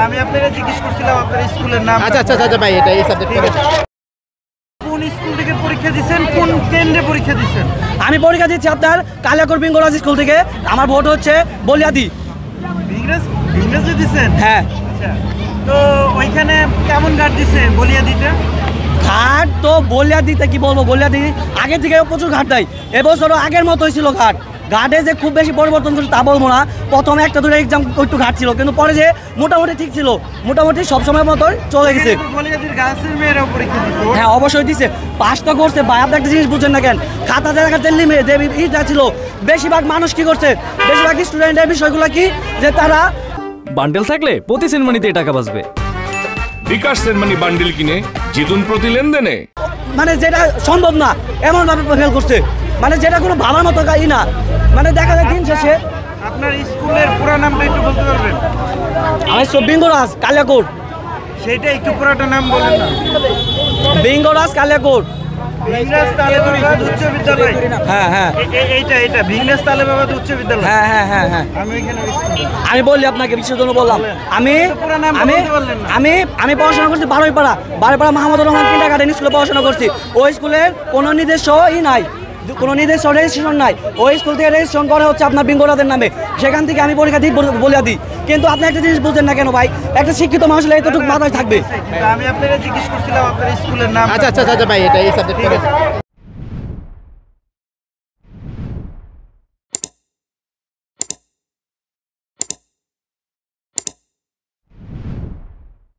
আমি আপনাকে জিজ্ঞেস করছিলাম আপনার স্কুলের নাম। আচ্ছা আচ্ছা আচ্ছা ভাই, এটা এই সাবজেক্ট পড়ে। কোন স্কুল থেকে পরীক্ষা দিচ্ছেন, কোন কেন্দ্রে পরীক্ষা দিচ্ছেন? আমি পরীক্ষা দিচ্ছি আপনার কালিয়াকৈর বেঙ্গরাজ স্কুল থেকে। আমার ভোট হচ্ছে বলিয়াদি। ইংরেজি দিচ্ছেন? হ্যাঁ। আচ্ছা, তো ওইখানে কেমন ঘাট দিচ্ছে বলিয়াদিতে? ঘাট তো বলিয়াদিতে কি বলবো, বলিয়াদি আগের থেকে প্রচুর ঘাট দেয়। এবছরও আগের মতোই ছিল ঘাট। ঘাটে যে খুব বেশি পরিবর্তন করছে তা বলবো না। প্রথমে একটা দুটো এক্সাম একটু ঘাট ছিল, কিন্তু পরে যে মোটামুটি ঠিক ছিল, মোটামুটি সবসময় মতোই চলে গেছে। বলিয়াদির গাছের মেয়েরাও পরীক্ষা দিচ্ছে? হ্যাঁ অবশ্যই দিচ্ছে, পাসটা করছে ভাই। আপনি একটা জিনিস বুঝছেন না কেন, খাতা দেখার লিমিট যে ইটা ছিল, বেশিরভাগ মানুষ কি করছে, বেশিরভাগ স্টুডেন্টের বিষয়গুলো কি যে তারা বান্ডেল থাকলে প্রতি সেনমানিতে টাকা বাঁচবে। বিকাশ সেনমানি বান্ডেল কিনে জিতুন প্রতি লেনদেনে। মানে যেটা সম্ভব না এমনভাবে ফেল করছে, মানে যেটা কোনো ভাবার মতো ই না। মানে দেখা যায় দিন শেষে। আপনার স্কুলের পুরো নামটা একটু বলতে পারবেন? আমি বেঙ্গরাজ কালিয়াকৈর। সেটা একটু পুরোটা নাম বলেন না। বেঙ্গরাজ কালিয়াকৈর ভিংরাজ তালেবাবাদ উচ্চ বিদ্যালয়। হ্যাঁ হ্যাঁ, এইটা ভিংরাজ তালেবাবাদ উচ্চ বিদ্যালয়। হ্যাঁ হ্যাঁ হ্যাঁ হ্যাঁ। আমি ওইখানে আমি বললি আপনাকে বিশ্বের জন্য বললাম। আমি আমি আমি আমি পড়াশোনা করছি বারোইপাড়া মাহমুদুর রহমান কিন্ডারগার্টেন স্কুলে পড়াশোনা করছি। ওই স্কুলের কোনো নিজস্ব নাই, কোনো নিজস্ব রেজিস্ট্রেশন নাই। ওই স্কুল থেকে রেজিস্ট্রেশন করা হচ্ছে আপনার বেঙ্গরাজের নামে। সেখান থেকে আমি পরীক্ষা দিই বলিয়া দিই। কিন্তু আপনি একটা জিনিস বুঝছেন না কেন ভাই, একটা শিক্ষিত মানুষ এতটুকু মাথায় থাকবে। আমি আপনাকে জিজ্ঞেস করছিলাম আপনার স্কুলের নাম। আচ্ছা আচ্ছা আচ্ছা ভাই, এটা এই সাবজেক্ট পড়ে।